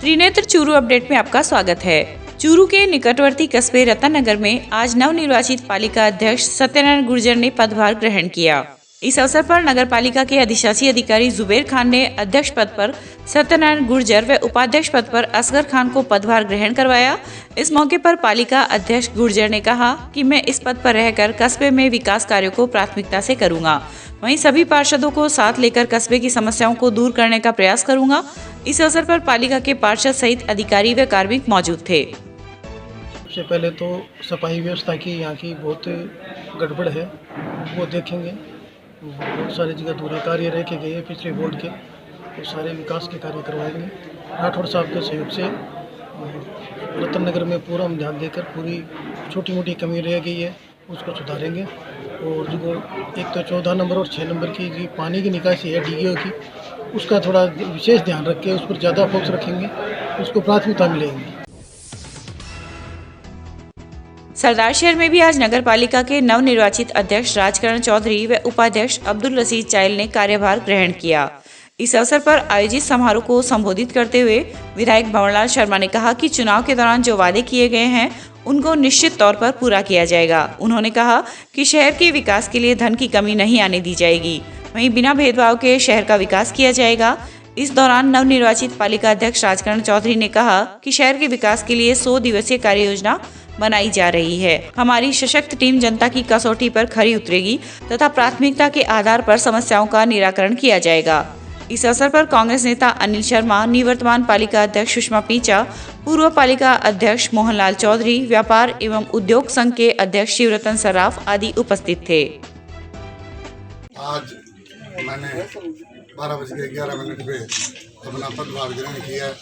Trinetra Churu update में आपका स्वागत है। चूरू के निकटवर्ती कस्बे रतन नगर में आज नवनिर्वाचित पालिका अध्यक्ष सत्यनारायण गुर्जर ने पदभार ग्रहण किया। इस अवसर पर नगर पालिका के अधिशासी अधिकारी जुबेर खान ने अध्यक्ष पद पर सत्यनारायण गुर्जर व उपाध्यक्ष पद पर असगर खान को पदभार ग्रहण करवाया। इस मौके पर पालिका अध्यक्ष गुर्जर ने कहा कि मैं इस पद पर रहकर कस्बे में विकास कार्यों को प्राथमिकता से करूंगा। वहीं सभी पार्षदों को साथ लेकर कस्बे की समस्याओं को दूर करने का प्रयास करूंगा। इस अवसर पर पालिका के पार्षद सहित अधिकारी व कार्मिक मौजूद थे। सबसे पहले तो सफाई व्यवस्था की यहाँ की बहुत गड़बड़ है, वो देखेंगे। बहुत सारी जगह दूर कार्य रह के गए पिछले बोर्ड के, तो सारे विकास के कार्य करवाएंगे। राठौड़ साहब के सहयोग से रतन नगर में पूरा हम ध्यान देकर पूरी छोटी मोटी कमी रह गई है उसको सुधारेंगे। और जो एक तो 14 नंबर और 6 नंबर की जो पानी की निकासी है डीगीओ की, उसका थोड़ा विशेष ध्यान रख के उस पर ज़्यादा फोकस रखेंगे, उसको प्राथमिकता मिलेगी। सरदार शहर में भी आज नगर पालिका के नवनिर्वाचित अध्यक्ष राजकरण चौधरी व उपाध्यक्ष अब्दुल रशीद चाइल ने कार्यभार ग्रहण किया। इस अवसर पर आयोजित समारोह को संबोधित करते हुए विधायक भंवरलाल शर्मा ने कहा कि चुनाव के दौरान जो वादे किए गए हैं उनको निश्चित तौर पर पूरा किया जाएगा। उन्होंने कहा कि शहर के विकास के लिए धन की कमी नहीं आने दी जाएगी, वहीं बिना भेदभाव के शहर का विकास किया जाएगा। इस दौरान नवनिर्वाचित पालिका अध्यक्ष राजकरण चौधरी ने कहा कि शहर के विकास के लिए 100 दिवसीय कार्य योजना बनाई जा रही है। हमारी सशक्त टीम जनता की कसौटी पर खरी उतरेगी तथा प्राथमिकता के आधार पर समस्याओं का निराकरण किया जाएगा। इस अवसर पर कांग्रेस नेता अनिल शर्मा, निवर्तमान पालिका अध्यक्ष सुषमा पीचा, पूर्व पालिका अध्यक्ष मोहनलाल चौधरी, व्यापार एवं उद्योग संघ के अध्यक्ष शिवरतन सराफ आदि उपस्थित थे। आज मैंने 12:11 पे अपना पदभार ग्रहण किया।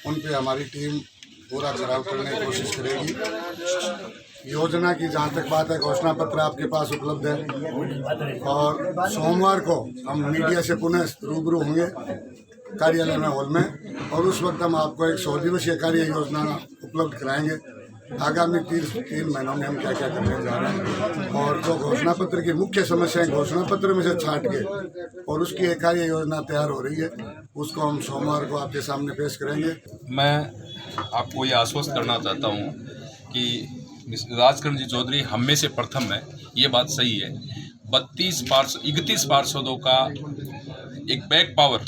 उन पे हमारी टीम पूरा चढ़ाव करने की कोशिश करेगी। योजना की जहाँ तक बात है, घोषणा पत्र आपके पास उपलब्ध है और सोमवार को हम मीडिया से पुनः रूबरू होंगे कार्यालय में, हॉल में, और उस वक्त हम आपको एक 100 दिवसीय कार्य योजना उपलब्ध कराएंगे। आगामी 3 महीनों में हम क्या क्या करने जा रहे हैं और जो घोषणा पत्र की मुख्य समस्याएं घोषणा पत्र में से छाट के और उसकी एक कार्य योजना तैयार हो रही है, उसको हम सोमवार को आपके सामने पेश करेंगे। मैं आपको ये आश्वस्त करना चाहता हूँ कि राजकरण जी चौधरी हम में से प्रथम है, ये बात सही है। 31 पार्षदों का एक बैक पावर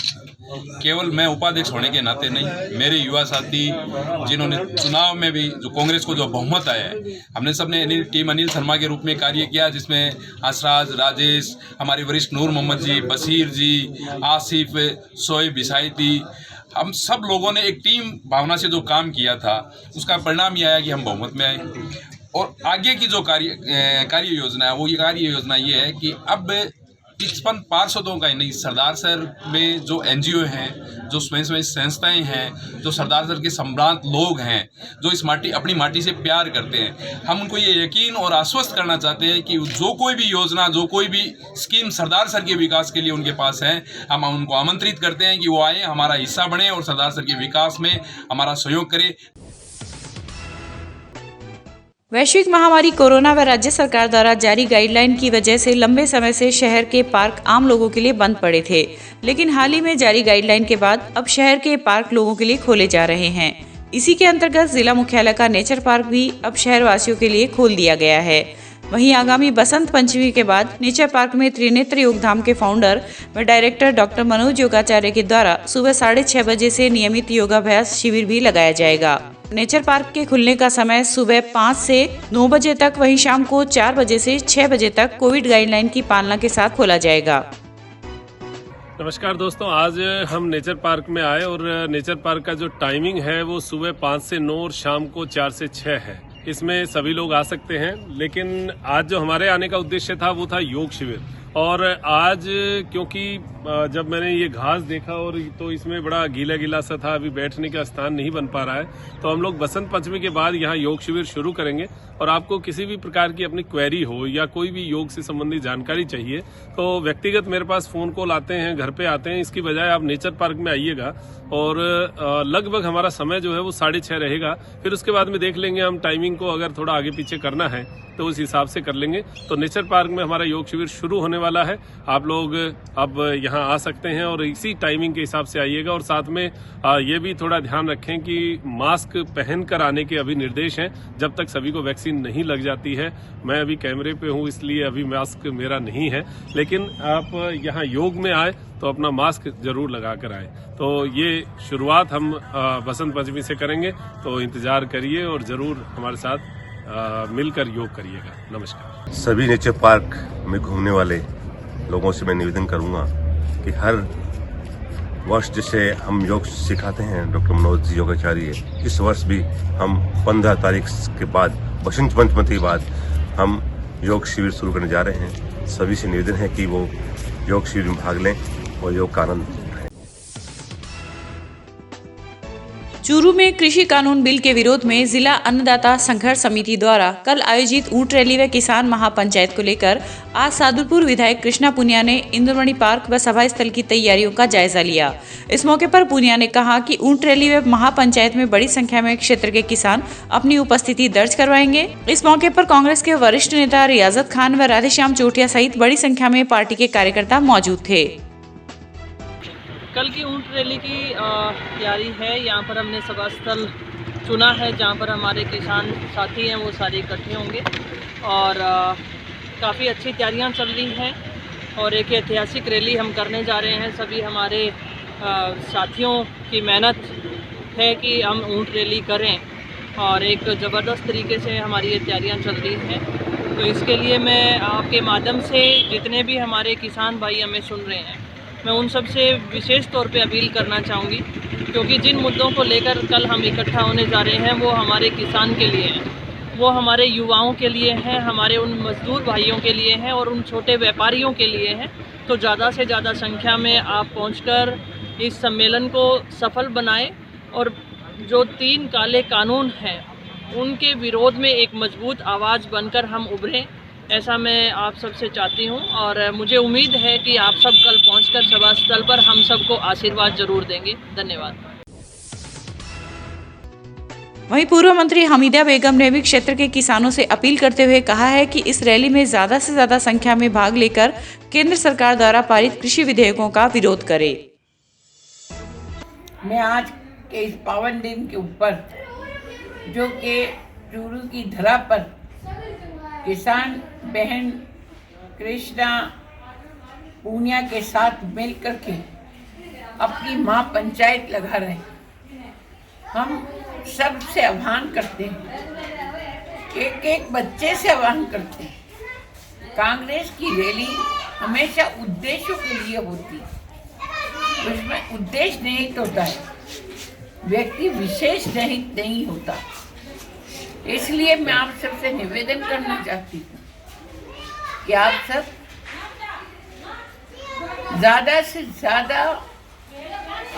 केवल मैं उपाध्यक्ष होने के नाते नहीं, मेरे युवा साथी जिन्होंने चुनाव में भी जो कांग्रेस को जो बहुमत आया है, हमने सबने टीम अनिल शर्मा के रूप में कार्य किया, जिसमें असराज, राजेश, हमारे वरिष्ठ नूर मोहम्मद जी, बशीर जी, आसिफ, शोएब बिसाइती, हम सब लोगों ने एक टीम भावना से जो काम किया था, उसका परिणाम यह आया कि हम बहुमत में आए। और आगे की जो कार्य योजना है, वो ये कार्य योजना ये है कि अब 55 पार्षदों का ही नहीं, सरदार शहर में जो NGO हैं, जो स्वयं संस्थाएं हैं, जो सरदार शहर के सम्रांत लोग हैं, जो इस अपनी माटी से प्यार करते हैं, हम उनको ये यकीन और आश्वस्त करना चाहते हैं कि जो कोई भी योजना, जो कोई भी स्कीम सरदार शहर के विकास के लिए उनके पास है, हम उनको आमंत्रित करते हैं कि वो आए, हमारा हिस्सा बने और सरदार शहर के विकास में हमारा सहयोग करें। वैश्विक महामारी कोरोना व राज्य सरकार द्वारा जारी गाइडलाइन की वजह से लंबे समय से शहर के पार्क आम लोगों के लिए बंद पड़े थे, लेकिन हाल ही में जारी गाइडलाइन के बाद अब शहर के पार्क लोगों के लिए खोले जा रहे हैं। इसी के अंतर्गत जिला मुख्यालय का नेचर पार्क भी अब शहर वासियों के लिए खोल दिया गया है। वहीं आगामी बसंत पंचमी के बाद नेचर पार्क में त्रिनेत्र योगधाम के फाउंडर व डायरेक्टर डॉक्टर मनोज योगाचार्य के द्वारा सुबह 6:30 बजे से नियमित योगाभ्यास शिविर भी लगाया जाएगा। नेचर पार्क के खुलने का समय सुबह 5 से 9 बजे तक, वहीं शाम को 4 बजे से 6 बजे तक कोविड गाइडलाइन की पालना के साथ खोला जाएगा। नमस्कार दोस्तों, आज हम नेचर पार्क में आए और नेचर पार्क का जो टाइमिंग है वो सुबह 5 से 9 और शाम को 4 से 6 है। इसमें सभी लोग आ सकते हैं, लेकिन आज जो हमारे आने का उद्देश्य था वो था योग शिविर। और आज क्योंकि जब मैंने ये घास देखा और तो इसमें बड़ा गीला गीला सा था, अभी बैठने का स्थान नहीं बन पा रहा है, तो हम लोग बसंत पंचमी के बाद यहाँ योग शिविर शुरू करेंगे। और आपको किसी भी प्रकार की अपनी क्वेरी हो या कोई भी योग से संबंधित जानकारी चाहिए तो व्यक्तिगत मेरे पास फोन कॉल आते हैं, घर पे आते हैं। इसकी बजाय आप नेचर पार्क में आइएगा और लगभग हमारा समय जो है वो 6:30 रहेगा। फिर उसके बाद में देख लेंगे हम टाइमिंग को, अगर थोड़ा आगे पीछे करना है तो उस हिसाब से कर लेंगे। तो नेचर पार्क में हमारा योग शिविर शुरू होने वाला है। आप लोग अब यहाँ आ सकते हैं और इसी टाइमिंग के हिसाब से आइएगा। और साथ में ये भी थोड़ा ध्यान रखें कि मास्क पहन कर आने के अभी निर्देश हैं, जब तक सभी को वैक्सीन नहीं लग जाती है। मैं अभी कैमरे पे हूँ इसलिए अभी मास्क मेरा नहीं है, लेकिन आप यहाँ योग में आए तो अपना मास्क जरूर लगा कर आए। तो ये शुरुआत हम बसंत पंचमी से करेंगे, तो इंतजार करिए और जरूर हमारे साथ मिलकर योग करिएगा। नमस्कार। सभी नेचर पार्क में घूमने वाले लोगों से मैं निवेदन करूंगा कि हर वर्ष जैसे हम योग सिखाते हैं डॉक्टर मनोज जी योगाचार्य, इस वर्ष भी हम 15 तारीख के बाद बसंत पंचमी के बाद हम योग शिविर शुरू करने जा रहे हैं। सभी से निवेदन है कि वो योग शिविर में भाग लें और योग का आनंद उठाएं। चूरू में कृषि कानून बिल के विरोध में जिला अन्नदाता संघर्ष समिति द्वारा कल आयोजित ऊंट रैली व किसान महापंचायत को लेकर आज सादुलपुर विधायक कृष्णा पुनिया ने इंद्रमणि पार्क व सभा स्थल की तैयारियों का जायजा लिया। इस मौके पर पुनिया ने कहा कि ऊंट रैली व महापंचायत में बड़ी संख्या में क्षेत्र के किसान अपनी उपस्थिति दर्ज करवाएंगे। इस मौके पर कांग्रेस के वरिष्ठ नेता रियाजत खान व राधेश्याम चोटिया सहित बड़ी संख्या में पार्टी के कार्यकर्ता मौजूद थे। कल की ऊंट रैली की तैयारी है। यहाँ पर हमने सभा स्थल चुना है जहाँ पर हमारे किसान साथी हैं वो सारे इकट्ठे होंगे और काफ़ी अच्छी तैयारियाँ चल रही हैं और एक ऐतिहासिक रैली हम करने जा रहे हैं। सभी हमारे साथियों की मेहनत है कि हम ऊंट रैली करें और एक ज़बरदस्त तरीके से हमारी ये तैयारियाँ चल रही हैं। तो इसके लिए मैं आपके माध्यम से जितने भी हमारे किसान भाई हमें सुन रहे हैं, मैं उन सब से विशेष तौर पे अपील करना चाहूँगी, क्योंकि जिन मुद्दों को लेकर कल हम इकट्ठा होने जा रहे हैं वो हमारे किसान के लिए हैं, वो हमारे युवाओं के लिए हैं, हमारे उन मजदूर भाइयों के लिए हैं और उन छोटे व्यापारियों के लिए हैं। तो ज़्यादा से ज़्यादा संख्या में आप पहुंचकर इस सम्मेलन को सफल बनाएं और जो 3 काले कानून हैं उनके विरोध में एक मजबूत आवाज़ बनकर हम उभरें, ऐसा मैं आप सबसे चाहती हूं। और मुझे उम्मीद है कि आप सब कल पहुंचकर सभा स्थल पर हम सबको आशीर्वाद जरूर देंगे। धन्यवाद। वहीं पूर्व मंत्री हमीदा बेगम ने भी क्षेत्र के किसानों से अपील करते हुए कहा है कि इस रैली में ज्यादा से ज्यादा संख्या में भाग लेकर केंद्र सरकार द्वारा पारित कृषि विधेयकों का विरोध करे। मैं आज के इस पावन दिन के ऊपर जो कि चूरू की धरा पर किसान बहन कृष्णा पूनिया के साथ मिल करके अपनी महापंचायत लगा रहे हैं, हम सब से आह्वान करते हैं, एक एक बच्चे से आह्वान करते हैं। कांग्रेस की रैली हमेशा उद्देश्यों के लिए होती है, उसमें उद्देश्य निहित होता है, व्यक्ति विशेष नहीं होता। इसलिए मैं आप सबसे निवेदन करना चाहती हूँ कि आप सब ज़्यादा से ज़्यादा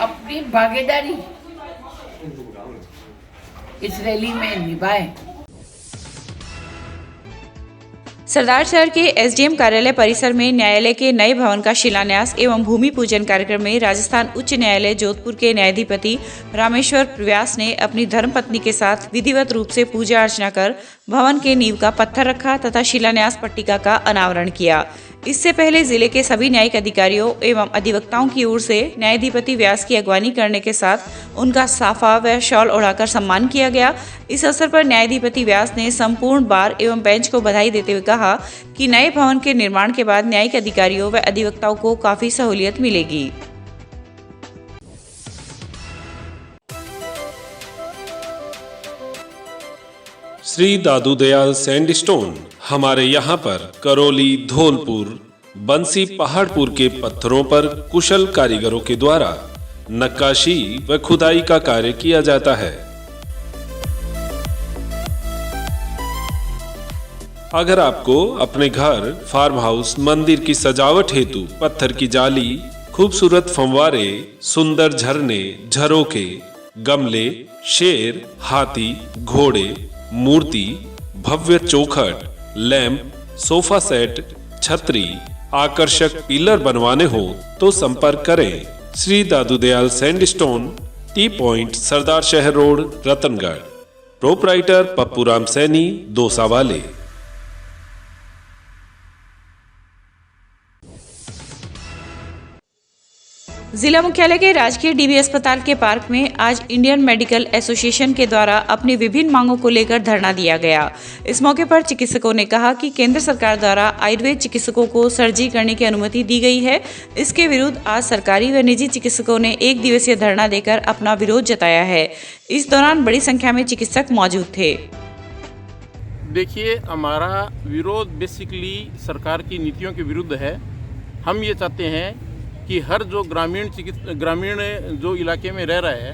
अपनी भागीदारी इस रैली में निभाएं। सरदार शहर के एसडीएम कार्यालय परिसर में न्यायालय के नए भवन का शिलान्यास एवं भूमि पूजन कार्यक्रम में राजस्थान उच्च न्यायालय जोधपुर के न्यायाधिपति रामेश्वर व्यास ने अपनी धर्मपत्नी के साथ विधिवत रूप से पूजा अर्चना कर भवन के नींव का पत्थर रखा तथा शिलान्यास पट्टिका का अनावरण किया। इससे पहले जिले के सभी न्यायिक अधिकारियों एवं अधिवक्ताओं की ओर से न्यायाधिपति व्यास की अगवानी करने के साथ उनका साफा व शॉल ओढ़ाकर सम्मान किया गया। इस अवसर पर न्यायाधिपति व्यास ने संपूर्ण बार एवं बेंच को बधाई देते हुए कहा कि नए भवन के निर्माण के बाद न्यायिक अधिकारियों व अधिवक्ताओं को काफी सहूलियत मिलेगी। श्री दादू दयाल सैंडस्टोन हमारे यहाँ पर करौली, धौलपुर, बंसी, पहाड़पुर के पत्थरों पर कुशल कारीगरों के द्वारा नक्काशी व खुदाई का कार्य किया जाता है। अगर आपको अपने घर, फार्म हाउस, मंदिर की सजावट हेतु पत्थर की जाली, खूबसूरत फंवारे, सुंदर झरने, झरोखे, गमले, शेर, हाथी, घोड़े, मूर्ति, भव्य चौखट, लैंप, सोफा सेट, छतरी, आकर्षक पिलर बनवाने हो तो संपर्क करें श्री दादू दयाल सैंडस्टोन, टी पॉइंट, सरदार शहर रोड, रतनगढ़। प्रोपराइटर पप्पू राम सैनी, दोसा वाले। जिला मुख्यालय के राजकीय डीबी अस्पताल के पार्क में आज इंडियन मेडिकल एसोसिएशन के द्वारा अपनी विभिन्न मांगों को लेकर धरना दिया गया। इस मौके पर चिकित्सकों ने कहा कि केंद्र सरकार द्वारा आयुर्वेद चिकित्सकों को सर्जरी करने की अनुमति दी गई है। इसके विरुद्ध आज सरकारी व निजी चिकित्सकों ने 1 दिवसीय धरना देकर अपना विरोध जताया है। इस दौरान बड़ी संख्या में चिकित्सक मौजूद थे। देखिए, हमारा विरोध बेसिकली सरकार की नीतियों के विरुद्ध है। हम ये चाहते हैं कि हर जो ग्रामीण जो इलाके में रह रहा है,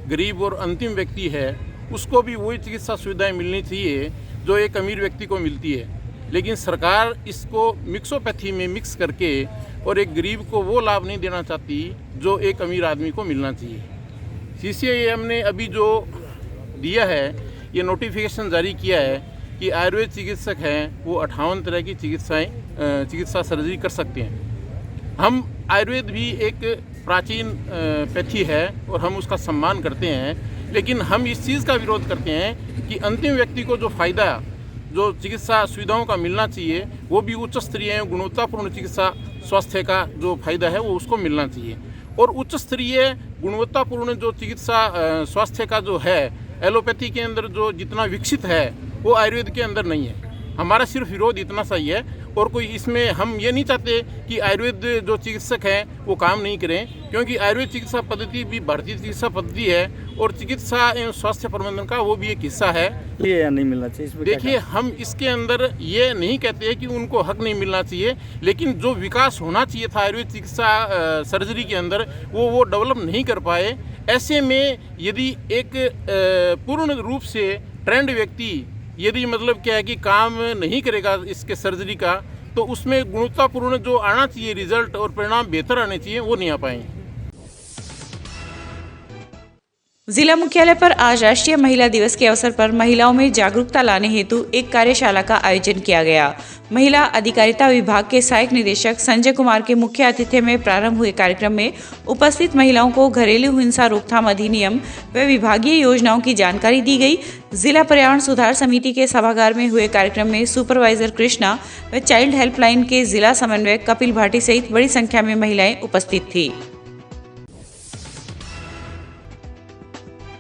गरीब और अंतिम व्यक्ति है, उसको भी वही चिकित्सा सुविधाएं मिलनी चाहिए जो एक अमीर व्यक्ति को मिलती है। लेकिन सरकार इसको मिक्सोपैथी में मिक्स करके और एक गरीब को वो लाभ नहीं देना चाहती जो एक अमीर आदमी को मिलना चाहिए। इसलिए हमने अभी जो दिया है, ये नोटिफिकेशन जारी किया है कि आयुर्वेद चिकित्सक हैं वो 58 तरह की चिकित्सा सर्जरी कर सकते हैं। हम आयुर्वेद भी एक प्राचीन पैथी है और हम उसका सम्मान करते हैं, लेकिन हम इस चीज़ का विरोध करते हैं कि अंतिम व्यक्ति को जो फ़ायदा जो चिकित्सा सुविधाओं का मिलना चाहिए वो भी उच्च स्तरीय गुणवत्तापूर्ण चिकित्सा स्वास्थ्य का जो फ़ायदा है वो उसको मिलना चाहिए। और उच्च स्तरीय गुणवत्तापूर्ण जो चिकित्सा स्वास्थ्य का जो है एलोपैथी के अंदर जो जितना विकसित है वो आयुर्वेद के अंदर नहीं है। हमारा सिर्फ विरोध इतना सही है और कोई इसमें हम ये नहीं चाहते कि आयुर्वेद जो चिकित्सक हैं वो काम नहीं करें, क्योंकि आयुर्वेद चिकित्सा पद्धति भी भारतीय चिकित्सा पद्धति है और चिकित्सा एवं स्वास्थ्य प्रबंधन का वो भी एक हिस्सा है। ये या नहीं मिलना चाहिए? देखिए, हम इसके अंदर ये नहीं कहते कि उनको हक नहीं मिलना चाहिए, लेकिन जो विकास होना चाहिए था आयुर्वेद चिकित्सा सर्जरी के अंदर वो डेवलप नहीं कर पाए। ऐसे में यदि एक पूर्ण रूप से ट्रेंड व्यक्ति यदि मतलब क्या है कि काम नहीं करेगा इसके सर्जरी का, तो उसमें गुणवत्तापूर्ण जो आना चाहिए रिजल्ट और परिणाम बेहतर आने चाहिए वो नहीं आ पाएंगे। जिला मुख्यालय पर आज राष्ट्रीय महिला दिवस के अवसर पर महिलाओं में जागरूकता लाने हेतु एक कार्यशाला का आयोजन किया गया। महिला अधिकारिता विभाग के सहायक निदेशक संजय कुमार के मुख्य आतिथ्य में प्रारंभ हुए कार्यक्रम में उपस्थित महिलाओं को घरेलू हिंसा रोकथाम अधिनियम व विभागीय योजनाओं की जानकारी दी गई। जिला पर्यावरण सुधार समिति के सभागार में हुए कार्यक्रम में सुपरवाइजर कृष्णा व चाइल्ड हेल्पलाइन के जिला समन्वयक कपिल भाटी सहित बड़ी संख्या में महिलाएं उपस्थित थी।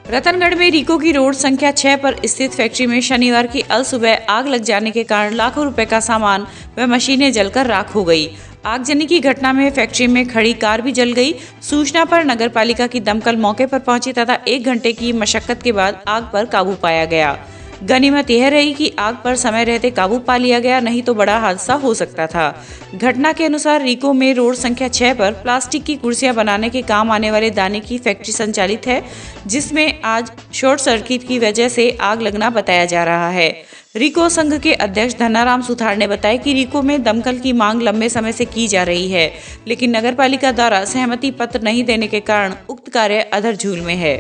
रतनगढ़ में रीको की रोड संख्या 6 पर स्थित फैक्ट्री में शनिवार की अलसुबह आग लग जाने के कारण लाखों रुपए का सामान व मशीनें जलकर राख हो गई। आगजनी की घटना में फैक्ट्री में खड़ी कार भी जल गई। सूचना पर नगरपालिका की दमकल मौके पर पहुंची तथा 1 घंटे की मशक्कत के बाद आग पर काबू पाया गया। गनीमत यह रही कि आग पर समय रहते काबू पा लिया गया, नहीं तो बड़ा हादसा हो सकता था। घटना के अनुसार रीको में रोड संख्या 6 पर प्लास्टिक की कुर्सियां बनाने के काम आने वाले दाने की फैक्ट्री संचालित है, जिसमें आज शॉर्ट सर्किट की वजह से आग लगना बताया जा रहा है। रीको संघ के अध्यक्ष धनाराम सुथार ने बताया कि रीको में दमकल की मांग लंबे समय से की जा रही है, लेकिन नगरपालिका द्वारा सहमति पत्र नहीं देने के कारण उक्त कार्य अधर झूल में है।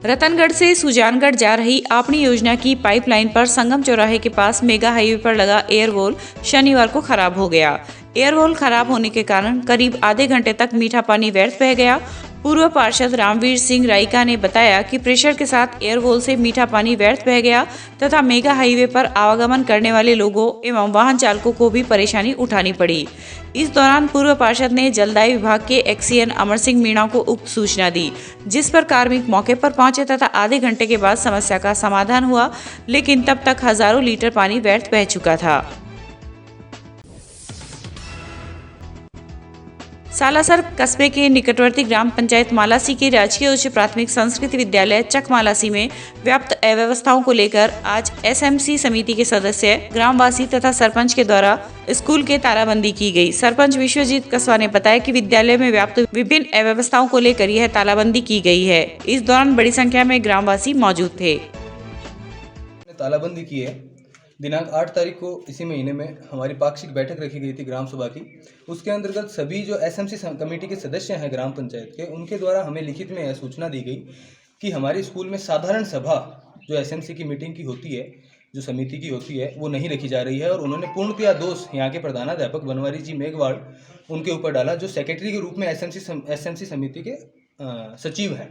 रतनगढ़ से सुजानगढ़ जा रही आपनी योजना की पाइपलाइन पर संगम चौराहे के पास मेगा हाईवे पर लगा एयरवॉल शनिवार को खराब हो गया। एयरवॉल खराब होने के कारण करीब आधे घंटे तक मीठा पानी व्यर्थ बह गया। पूर्व पार्षद रामवीर सिंह राइका ने बताया कि प्रेशर के साथ एयरवॉल से मीठा पानी व्यर्थ बह गया तथा मेगा हाईवे पर आवागमन करने वाले लोगों एवं वाहन चालकों को भी परेशानी उठानी पड़ी। इस दौरान पूर्व पार्षद ने जलदाय विभाग के एक्सीएन अमर सिंह मीणा को उक्त सूचना दी, जिस पर कार्मिक मौके पर पहुंचे तथा आधे घंटे के बाद समस्या का समाधान हुआ, लेकिन तब तक हजारों लीटर पानी व्यर्थ बह चुका था। सालासर कस्बे के निकटवर्ती ग्राम पंचायत मालासी के राजकीय उच्च प्राथमिक संस्कृत विद्यालय चक मालासी में व्याप्त अव्यवस्थाओं को लेकर आज एसएमसी समिति के सदस्य, ग्रामवासी तथा सरपंच के द्वारा स्कूल के तालाबंदी की गई। सरपंच विश्वजीत कसवा ने बताया कि विद्यालय में व्याप्त विभिन्न अव्यवस्थाओं को लेकर यह तालाबंदी की गई है। इस दौरान बड़ी संख्या में ग्रामवासी मौजूद थे। तालाबंदी की है। दिनांक 8 तारीख को इसी महीने में हमारी पाक्षिक बैठक रखी गई थी ग्राम सभा की। उसके अंतर्गत सभी जो एसएमसी कमेटी के सदस्य हैं ग्राम पंचायत के, उनके द्वारा हमें लिखित में यह सूचना दी गई कि हमारे स्कूल में साधारण सभा जो एसएमसी की मीटिंग की होती है, जो समिति की होती है, वो नहीं रखी जा रही है। और उन्होंने पूर्णतया दोष यहाँ के प्रधानाध्यापक बनवारी जी मेघवाड़ उनके ऊपर डाला, जो सेक्रेटरी के रूप में एसएमसी समिति के सचिव हैं।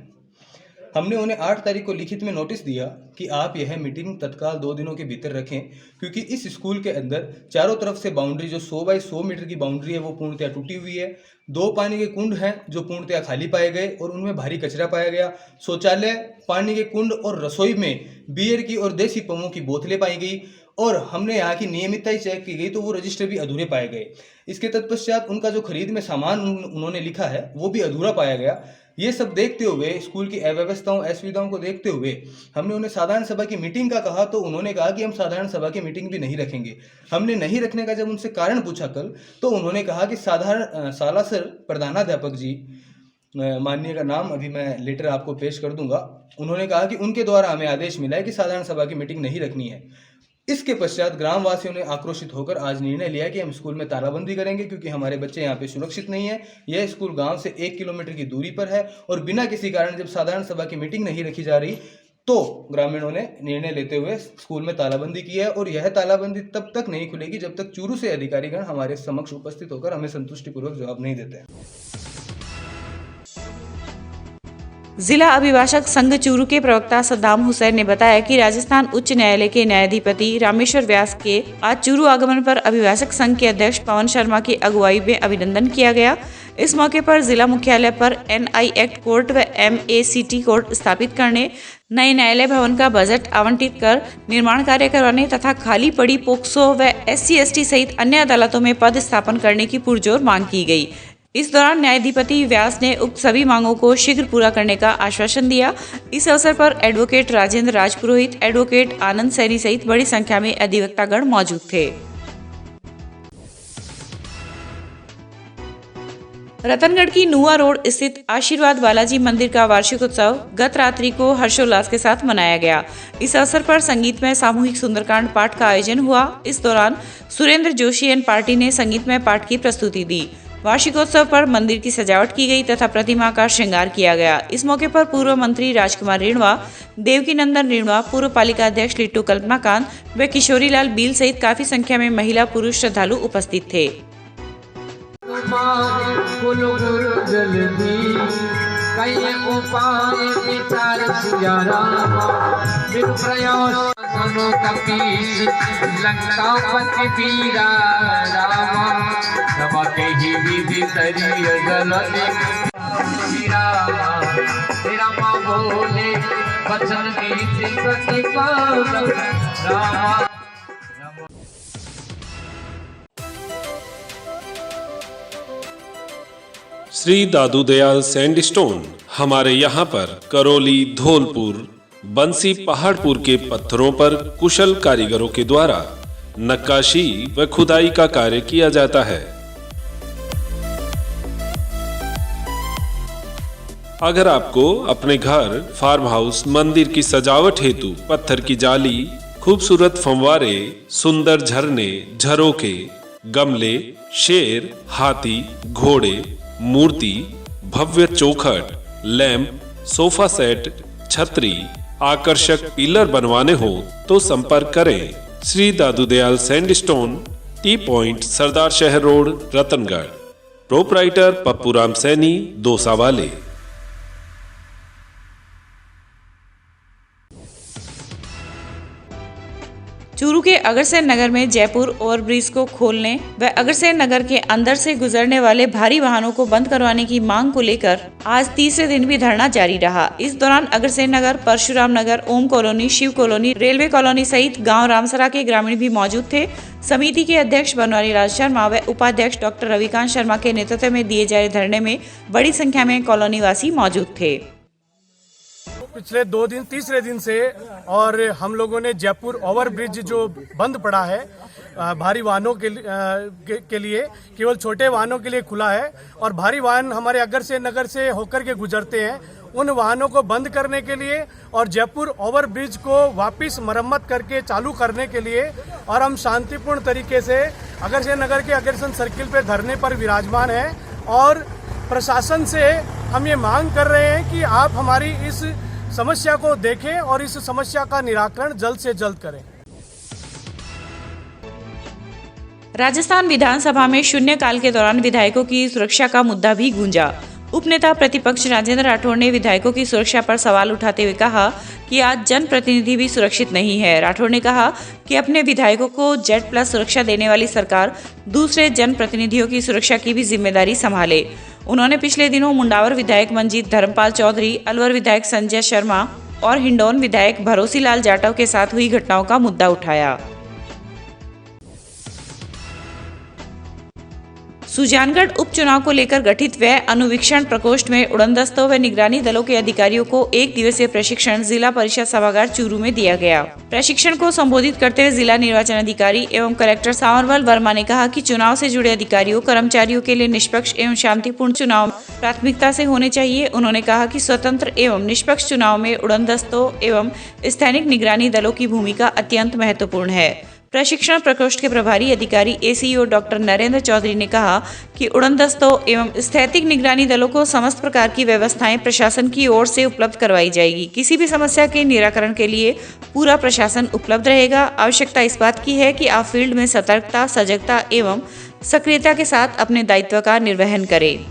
हमने उन्हें 8 तारीख को लिखित में नोटिस दिया कि आप यह मीटिंग तत्काल 2 दिनों के भीतर रखें, क्योंकि इस स्कूल के अंदर चारों तरफ से बाउंड्री जो 100 बाई 100 मीटर की बाउंड्री है वो पूर्णतया टूटी हुई है। 2 पानी के कुंड हैं जो पूर्णतया खाली पाए गए और उनमें भारी कचरा पाया गया। शौचालय, पानी के कुंड और रसोई में बियर की और देसी पमों की बोतलें पाई गई और हमने यहाँ की नियमितता ही चेक की गई तो वो रजिस्टर भी अधूरे पाए गए। इसके तत्पश्चात उनका जो खरीद में सामान उन्होंने लिखा है वो भी अधूरा पाया गया। ये सब देखते हुए, स्कूल की अव्यवस्थाओं, असुविधाओं को देखते हुए हमने उन्हें साधारण सभा की मीटिंग का कहा तो उन्होंने कहा कि हम साधारण सभा की मीटिंग भी नहीं रखेंगे। हमने नहीं रखने का जब उनसे कारण पूछा कल, तो उन्होंने कहा कि सालासर प्रधानाध्यापक जी, माननीय का नाम अभी मैं लेटर आपको पेश कर दूंगा, उन्होंने कहा कि उनके द्वारा हमें आदेश मिला है कि साधारण सभा की मीटिंग नहीं रखनी है। इसके पश्चात ग्रामवासियों ने आक्रोशित होकर आज निर्णय लिया कि हम स्कूल में तालाबंदी करेंगे, क्योंकि हमारे बच्चे यहाँ पे सुरक्षित नहीं है। यह स्कूल गांव से 1 किलोमीटर की दूरी पर है और बिना किसी कारण जब साधारण सभा की मीटिंग नहीं रखी जा रही तो ग्रामीणों ने निर्णय लेते हुए स्कूल में तालाबंदी की है और यह तालाबंदी तब तक नहीं खुलेगी जब तक चूरू से अधिकारीगण हमारे समक्ष उपस्थित होकर हमें संतुष्टिपूर्वक जवाब नहीं देते हैं। जिला अभिभाषक संघ चूरू के प्रवक्ता सद्दाम हुसैन ने बताया कि राजस्थान उच्च न्यायालय के न्यायाधिपति रामेश्वर व्यास के आज चूरू आगमन पर अभिभाषक संघ के अध्यक्ष पवन शर्मा की अगुवाई में अभिनंदन किया गया। इस मौके पर जिला मुख्यालय पर NI एक्ट कोर्ट व MACT कोर्ट स्थापित करने, नए न्यायालय भवन का बजट आवंटित कर निर्माण कार्य करवाने तथा खाली पड़ी पोक्सो व SC/ST सहित अन्य अदालतों में पद स्थापन करने की पुरजोर मांग की गई। इस दौरान न्यायाधिपति व्यास ने उक्त सभी मांगों को शीघ्र पूरा करने का आश्वासन दिया। इस अवसर पर एडवोकेट राजेंद्र राजपुरोहित, एडवोकेट आनंद सैनी सहित बड़ी संख्या में अधिवक्तागण मौजूद थे। रतनगढ़ की नुआ रोड स्थित आशीर्वाद बालाजी मंदिर का वार्षिक उत्सव गत रात्रि को हर्षोल्लास के साथ मनाया गया। इस अवसर पर संगीतमय सामूहिक सुंदरकांड पाठ का आयोजन हुआ। इस दौरान सुरेंद्र जोशी एंड पार्टी ने संगीतमय पाठ की प्रस्तुति दी। वार्षिकोत्सव पर मंदिर की सजावट की गई तथा प्रतिमा का श्रृंगार किया गया। इस मौके पर पूर्व मंत्री राजकुमार रिणवा, देवकी नंदन रिणवा, पूर्व पालिका अध्यक्ष लिट्टू कल्पनाकांत व किशोरीलाल बील सहित काफी संख्या में महिला पुरुष श्रद्धालु उपस्थित थे। श्री दादू दयाल सैंडस्टोन हमारे यहाँ पर करौली, धौलपुर, बंसी, पहाड़पुर के पत्थरों पर कुशल कारीगरों के द्वारा नक्काशी व खुदाई का कार्य किया जाता है। अगर आपको अपने घर, फार्म हाउस, मंदिर की सजावट हेतु पत्थर की जाली, खूबसूरत फंवारे, सुंदर झरने, झरोके, गमले, शेर, हाथी, घोड़े, मूर्ति, भव्य चौखट, लैंप, सोफा सेट, छतरी, आकर्षक पिलर बनवाने हो तो संपर्क करें श्री दादू दयाल सैंडस्टोन, टी पॉइंट, सरदार शहर रोड, रतनगढ़। प्रोपराइटर पप्पू राम सैनी, दोसा वाले। चूरू के अगरसेन नगर में जयपुर ओवरब्रिज को खोलने व अगरसेन नगर के अंदर से गुजरने वाले भारी वाहनों को बंद करवाने की मांग को लेकर आज तीसरे दिन भी धरना जारी रहा। इस दौरान Agrasen Nagar, Parshuram Nagar, Om colony, Shiv colony, railway colony सहित गांव रामसरा के ग्रामीण भी मौजूद थे। समिति के अध्यक्ष बनवारी लाल शर्मा व उपाध्यक्ष डॉक्टर रविकांत शर्मा के नेतृत्व में दिए जा रहे धरने में बड़ी संख्या में कॉलोनी वासी मौजूद थे। पिछले 2 दिन, तीसरे दिन से और हम लोगों ने जयपुर ओवरब्रिज जो बंद पड़ा है भारी वाहनों के लिए, केवल छोटे वाहनों के लिए खुला है और भारी वाहन हमारे अगरसेन नगर से होकर के गुजरते हैं, उन वाहनों को बंद करने के लिए और जयपुर ओवरब्रिज को वापस मरम्मत करके चालू करने के लिए और हम शांतिपूर्ण तरीके से अगरसेन नगर के अगरसेन सर्किल पर धरने पर विराजमान हैं और प्रशासन से हम ये मांग कर रहे हैं कि आप हमारी इस समस्या को देखें और इस समस्या का निराकरण जल्द से जल्द करें। राजस्थान विधानसभा में शून्यकाल के दौरान विधायकों की सुरक्षा का मुद्दा भी गूंजा। उपनेता प्रतिपक्ष राजेंद्र राठौड़ ने विधायकों की सुरक्षा पर सवाल उठाते हुए कहा कि आज जनप्रतिनिधि भी सुरक्षित नहीं है। राठौड़ ने कहा कि अपने विधायकों को Z+ सुरक्षा देने वाली सरकार दूसरे जनप्रतिनिधियों की सुरक्षा की भी जिम्मेदारी संभाले। उन्होंने पिछले दिनों मुंडावर विधायक मंजीत धर्मपाल चौधरी, अलवर विधायक संजय शर्मा और हिंडौन विधायक भरोसीलाल जाटव के साथ हुई घटनाओं का मुद्दा उठाया। सुजानगढ़ उपचुनाव को लेकर गठित व्यय अनुवीक्षण प्रकोष्ठ में उड़नदस्तों व निगरानी दलों के अधिकारियों को 1 दिवसीय प्रशिक्षण जिला परिषद सभागार चूरू में दिया गया। प्रशिक्षण को संबोधित करते हुए जिला निर्वाचन अधिकारी एवं कलेक्टर सांवरवल वर्मा ने कहा कि चुनाव से जुड़े अधिकारियों कर्मचारियों के लिए निष्पक्ष एवं शांतिपूर्ण चुनाव प्राथमिकता से होने चाहिए। उन्होंने कहा कि स्वतंत्र एवं निष्पक्ष चुनाव में उड़नदस्तों एवं स्थानिक निगरानी दलों की भूमिका अत्यंत महत्वपूर्ण है। प्रशिक्षण प्रकोष्ठ के प्रभारी अधिकारी ACO डॉक्टर नरेंद्र चौधरी ने कहा कि उड़नदस्तों एवं स्थैतिक निगरानी दलों को समस्त प्रकार की व्यवस्थाएं प्रशासन की ओर से उपलब्ध करवाई जाएगी। किसी भी समस्या के निराकरण के लिए पूरा प्रशासन उपलब्ध रहेगा। आवश्यकता इस बात की है कि आप फील्ड में सतर्कता, सजगता एवं सक्रियता के साथ अपने दायित्व का निर्वहन करें।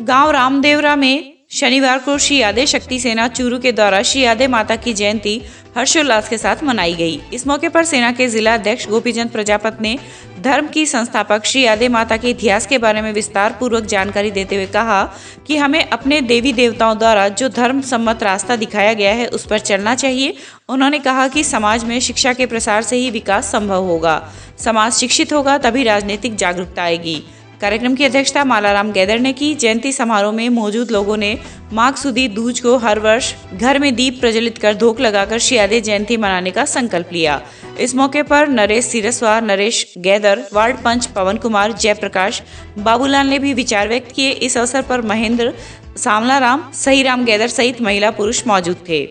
गांव रामदेवरा में शनिवार को श्री यादे शक्ति सेना चूरू के द्वारा श्री यादे माता की जयंती हर्षोल्लास के साथ मनाई गई। इस मौके पर सेना के जिला अध्यक्ष गोपीचंद प्रजापत ने धर्म की संस्थापक श्री यादे माता के इतिहास के बारे में विस्तार पूर्वक जानकारी देते हुए कहा कि हमें अपने देवी देवताओं द्वारा जो धर्म सम्मत रास्ता दिखाया गया है उस पर चलना चाहिए। उन्होंने कहा कि समाज में शिक्षा के प्रसार से ही विकास संभव होगा। समाज शिक्षित होगा तभी राजनीतिक जागरूकता आएगी। कार्यक्रम की अध्यक्षता मालाराम गैदर ने की। जयंती समारोह में मौजूद लोगों ने माघ सुदी दूज को हर वर्ष घर में दीप प्रज्वलित कर धूप लगाकर श्री यादे जयंती मनाने का संकल्प लिया। इस मौके पर नरेश सिरस्वा, नरेश गैदर, वार्ड पंच पवन कुमार, जयप्रकाश, बाबूलाल ने भी विचार व्यक्त किए। इस अवसर पर महेंद्र, सामलाराम, सहीराम गैदर सहित महिला पुरुष मौजूद थे।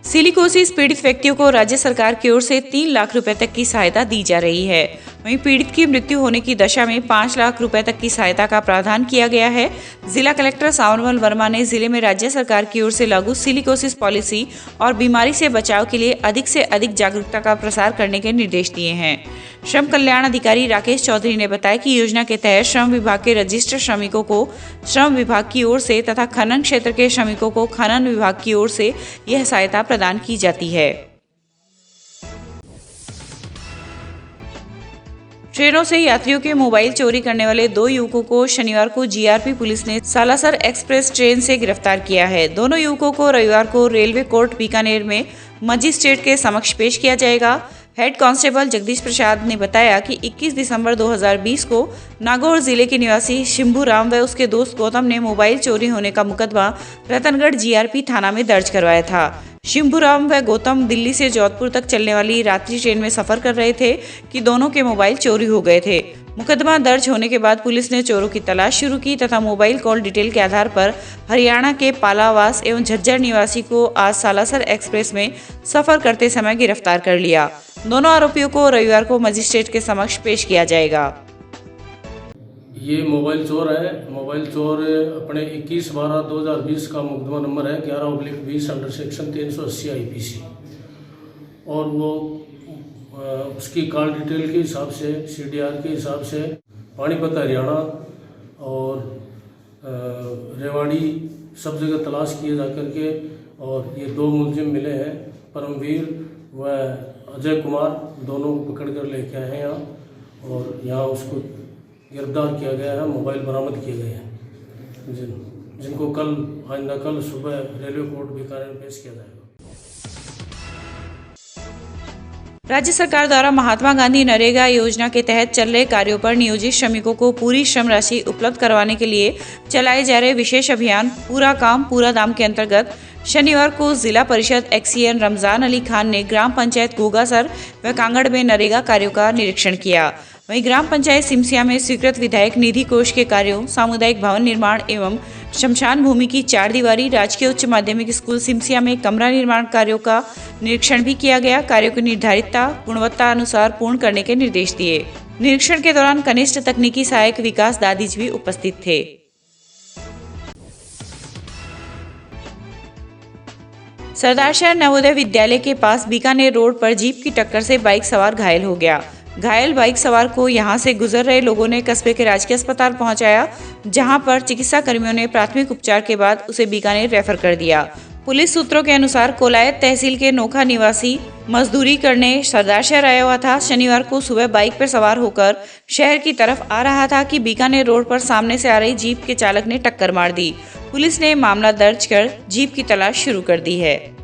सिलिकोसिस पीड़ित व्यक्तियों को राज्य सरकार की ओर से 3 लाख रुपए तक की सहायता दी जा रही है। वहीं पीड़ित की मृत्यु होने की दशा में 5 लाख रुपए तक की सहायता का प्रावधान किया गया है। जिला कलेक्टर सांवरवल वर्मा ने जिले में राज्य सरकार की ओर से लागू सिलिकोसिस पॉलिसी और बीमारी से बचाव के लिए अधिक से अधिक जागरूकता का प्रसार करने के निर्देश दिए हैं। श्रम कल्याण अधिकारी राकेश चौधरी ने बताया कि योजना के तहत श्रम विभाग के रजिस्टर्ड श्रमिकों को श्रम विभाग की ओर से तथा खनन क्षेत्र के श्रमिकों को खनन विभाग की ओर से यह सहायता प्रदान की जाती है। ट्रेनों से यात्रियों के मोबाइल चोरी करने वाले 2 युवकों को शनिवार को GRP पुलिस ने सालासर एक्सप्रेस ट्रेन से गिरफ्तार किया है। दोनों युवकों को रविवार को रेलवे कोर्ट बीकानेर में मजिस्ट्रेट के समक्ष पेश किया जाएगा। हेड कांस्टेबल जगदीश प्रसाद ने बताया कि 21 दिसंबर 2020 को नागौर जिले के निवासी शिंभूराम व उसके दोस्त गौतम ने मोबाइल चोरी होने का मुकदमा रतनगढ़ GRP थाना में दर्ज करवाया था। शिंभूराम व गौतम दिल्ली से जोधपुर तक चलने वाली रात्रि ट्रेन में सफर कर रहे थे कि दोनों के मोबाइल चोरी हो गए थे। मुकदमा दर्ज होने के बाद पुलिस ने चोरों की तलाश शुरू की तथा मोबाइल कॉल डिटेल के आधार पर हरियाणा के पालावास एवं झज्जर निवासी को आज सालासर एक्सप्रेस में सफर करते समय गिरफ्तार कर लिया। दोनों आरोपियों को रविवार को मजिस्ट्रेट के समक्ष पेश किया जाएगा। ये मोबाइल चोर है। मोबाइल चोर अपने 21/12/2020 का मुकदमा नंबर है 11/20 अंडर सेक्शन 380 IPC और वो उसकी कॉल डिटेल के हिसाब से CDR के हिसाब से पानीपत हरियाणा और रेवाड़ी सब जगह तलाश किए जा करके और ये 2 मुलजिम मिले हैं, परमवीर व अजय कुमार, दोनों को पकड़ कर लेके आए हैं यहाँ और यहाँ उसको गिरफ्तार किया गया है। मोबाइल बरामद किए गए हैं जिनको कल सुबह रेलवे कोर्ट बीकानेर में पेश किया जाएगा। राज्य सरकार द्वारा महात्मा गांधी नरेगा योजना के तहत चल रहे कार्यों पर नियोजित श्रमिकों को पूरी श्रम राशि उपलब्ध करवाने के लिए चलाए जा रहे विशेष अभियान पूरा काम पूरा दाम के अंतर्गत शनिवार को जिला परिषद XCN रमजान अली खान ने ग्राम पंचायत गोगासर व कांगड़ में नरेगा कार्यों का निरीक्षण किया। वहीं ग्राम पंचायत सिमसिया में स्वीकृत विधायक निधि कोष के कार्यों, सामुदायिक भवन निर्माण एवं शमशान भूमि की 4 दीवारी, राजकीय उच्च माध्यमिक स्कूल सिमसिया में कमरा निर्माण कार्यों का निरीक्षण भी किया गया। कार्यों की निर्धारितता गुणवत्ता अनुसार पूर्ण करने के निर्देश दिए। निरीक्षण के दौरान कनिष्ठ तकनीकी सहायक विकास दादीज भी उपस्थित थे। सरदारशहर नवोदय विद्यालय के पास बीकानेर रोड पर जीप की टक्कर से बाइक सवार घायल हो गया। घायल बाइक सवार को यहां से गुजर रहे लोगों ने कस्बे के राजकीय अस्पताल पहुंचाया, जहां पर चिकित्सा कर्मियों ने प्राथमिक उपचार के बाद उसे बीकानेर रेफर कर दिया। पुलिस सूत्रों के अनुसार कोलायत तहसील के नोखा निवासी मजदूरी करने सरदारशहर आया हुआ था। शनिवार को सुबह बाइक पर सवार होकर शहर की तरफ आ रहा था कि बीकानेर रोड पर सामने से आ रही जीप के चालक ने टक्कर मार दी। पुलिस ने मामला दर्ज कर जीप की तलाश शुरू कर दी है।